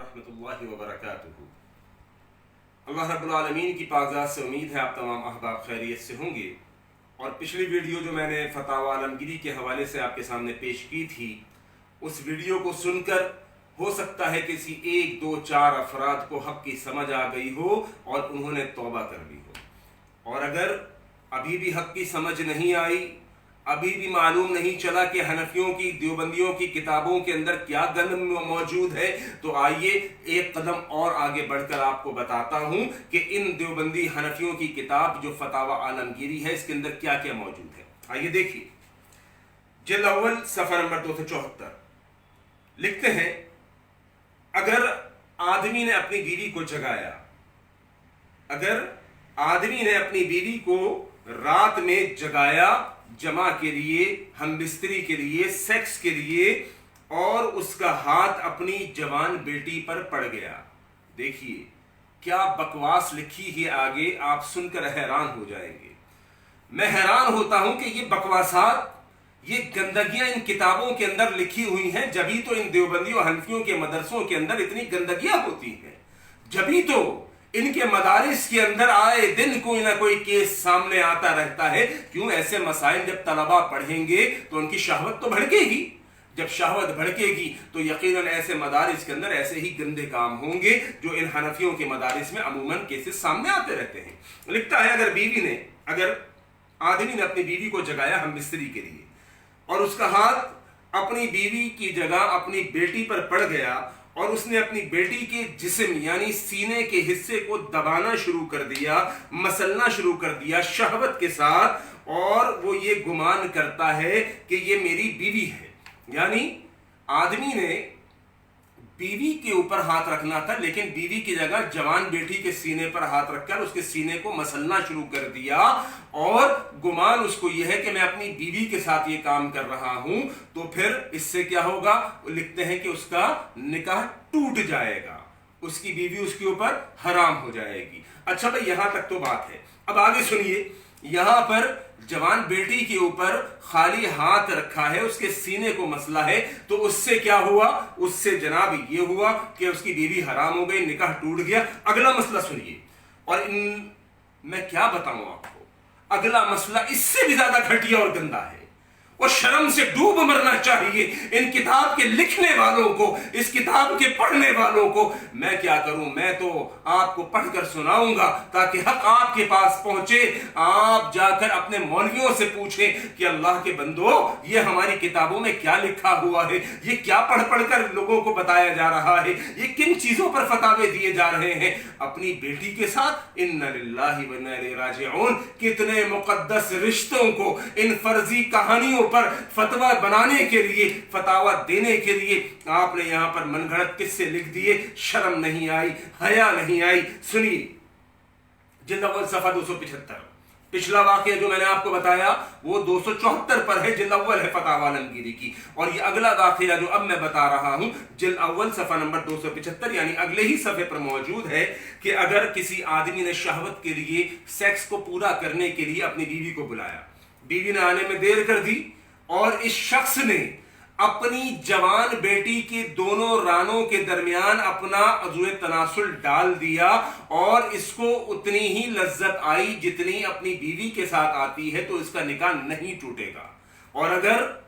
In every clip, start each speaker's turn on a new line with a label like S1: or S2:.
S1: वरहमतुल्लाहि वबरकातुहू। अल्लाह रब्बुल आलमीन की पाकज़ात से उम्मीद है आप तमाम अहबाब खैरियत से होंगे। और पिछली वीडियो जो मैंने फतावा आलमगीरी के हवाले से आपके सामने पेश की थी, उस वीडियो को सुनकर हो सकता है किसी एक दो चार अफराद को हक़ की समझ आ गई हो और उन्होंने तौबा कर ली हो। और अगर अभी भी हक़ की समझ नहीं आई, अभी भी मालूम नहीं चला कि हनफियों की, देवबंदियों की किताबों के अंदर क्या गंद मौजूद है, तो आइए एक कदम और आगे बढ़कर आपको बताता हूं कि इन देवबंदी हनफियों की किताब जो फतावा आलमगीरी है, इसके अंदर क्या क्या मौजूद है। आइए देखिए, जिल्द अव्वल सफ़ा नंबर 274 लिखते हैं, अगर आदमी ने अपनी बीवी को जगाया, अगर आदमी ने अपनी बीवी को रात में जगाया जमा के लिए, हम बिस्तरी के लिए, सेक्स के लिए, और उसका हाथ अपनी जवान बेटी पर पड़ गया। देखिए क्या बकवास लिखी है आगे, आप सुनकर हैरान हो जाएंगे। मैं हैरान होता हूं कि ये बकवासात, ये गंदगियां इन किताबों के अंदर लिखी हुई हैं। जभी तो इन देवबंदियों हनफियों के मदरसों के अंदर इतनी गंदगियां होती हैं, जभी तो इनके मदारिस के अंदर आए दिन कोई ना कोई केस सामने आता रहता है। क्यों? ऐसे मसाइल जब तलबा पढ़ेंगे तो उनकी शहवत तो भड़केगी। जब शहवत भड़केगी तो यकीनन ऐसे मदारिस के अंदर ऐसे ही गंदे काम होंगे जो इन हनफियों के मदारिस में अमूमन केसेस सामने आते रहते हैं। लिखता है, अगर आदमी ने अपनी बीवी को जगाया हम बिस्तरी के लिए, और उसका हाथ अपनी बीवी की जगह अपनी बेटी पर पड़ गया, और उसने अपनी बेटी के जिस्म यानी सीने के हिस्से को दबाना शुरू कर दिया, मसलना शुरू कर दिया शहवत के साथ, और वो ये गुमान करता है कि ये मेरी बीवी है। यानी आदमी ने बीवी के ऊपर हाथ रखना था, लेकिन बीवी की जगह जवान बेटी के सीने पर हाथ रखकर उसके सीने को मसलना शुरू कर दिया, और गुमान उसको यह है कि मैं अपनी बीवी के साथ ये काम कर रहा हूं। तो फिर इससे क्या होगा? लिखते हैं कि उसका निकाह टूट जाएगा, उसकी बीवी उसके ऊपर हराम हो जाएगी। अच्छा भाई, यहां तक तो बात है। अब आगे सुनिए, यहां पर जवान बेटी के ऊपर खाली हाथ रखा है, उसके सीने को मसला है, तो उससे क्या हुआ? उससे जनाब ये हुआ कि उसकी बीवी हराम हो गई, निकाह टूट गया। अगला मसला सुनिए, और मैं क्या बताऊं आपको, अगला मसला इससे भी ज्यादा घटिया और गंदा है। और शर्म से डूब मरना चाहिए इन किताब के लिखने वालों को, इस किताब के पढ़ने वालों को। मैं क्या करूं, मैं तो आपको पढ़कर सुनाऊंगा ताकि हक आपके पास पहुंचे, आप जाकर अपने मौलवियों से पूछें कि अल्लाह के बंदो, ये हमारी किताबों में क्या लिखा हुआ है, ये क्या पढ़ पढ़कर लोगों को बताया जा रहा है, ये किन चीजों पर फतावे दिए जा रहे हैं। अपनी बेटी के साथ इन्ना लिल्लाहि व इन्ना इलैहि राजिऊन, कितने मुकद्दस रिश्तों को इन फर्जी कहानियों पर फतवा बनाने के लिए, फतावा देने के लिए आपने यहां पर मनगढ़ंत किस्से लिख दिए। शर्म नहीं आई, हया नहीं आई। सुनिए, जिल्द अव्वल सफ़ा 275, पिछला वाकया जो मैंने आपको बताया वो 274 पर है, जिल्द अव्वल है फतावा आलमगीरी की। और ये अगला वाकया जो अब मैं बता रहा हूं, जिल्द अव्वल सफ़ा नंबर 275 यानी अगले ही सफ़े पर मौजूद है कि अगर किसी आदमी ने शहवत के लिए, सेक्स को पूरा करने के लिए अपनी बीवी को बुलाया, बीवी ने आने में देर कर दी, और इस शख्स ने अपनी जवान बेटी के दोनों रानों के दरमियान अपना अज़ुए तनासुल डाल दिया, और इसको उतनी ही लज्जत आई जितनी अपनी बीवी के साथ आती है, तो इसका निकाह नहीं टूटेगा। और अगर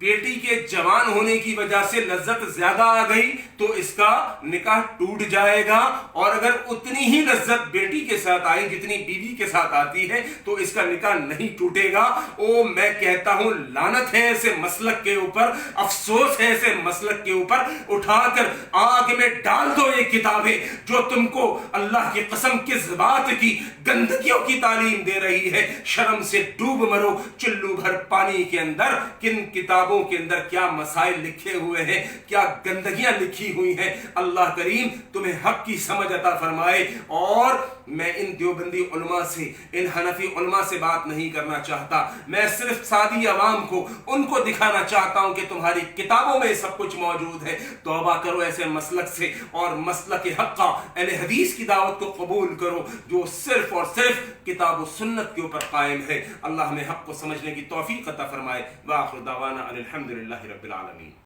S1: बेटी के जवान होने की वजह से लज्जत ज्यादा आ गई तो इसका निकाह टूट जाएगा, और अगर उतनी ही लज्जत बेटी के साथ आई जितनी बीवी के साथ आती है तो इसका निकाह नहीं टूटेगा। ओ मैं कहता हूं, लानत है ऐसे मसलक के ऊपर, अफसोस है ऐसे मसलक के ऊपर। उठाकर आग में डाल दो ये किताबें जो तुमको अल्लाह की कसम किस बात की गंदगियों की तालीम दे रही है। शर्म से डूब मरो चुल्लू भर पानी के अंदर। किन किताबों के अंदर क्या मसाइल लिखे हुए हैं, क्या गंदगियां लिखी हुई हैं। अल्लाह करीम तुम्हें हक की समझ अता फरमाए। और मैं इन देवबंदी उलमा से, इन हनफी उलमा से बात नहीं करना चाहता, मैं सिर्फ सादी अवाम को उनको दिखाना चाहता हूं कि तुम्हारी किताबों में सब कुछ मौजूद है। तौबा करो ऐसे मसलक से, और मसलक हक्का अहले हदीस की दावत को कबूल करो जो सिर्फ और सिर्फ किताब और सुन्नत के ऊपर कायम है। अल्लाह हमें हक को समझने की तौफीक अता फरमाए। व आखिर दावाना अनिल हम्दुलिल्लाहि रब्बिल आलमीन।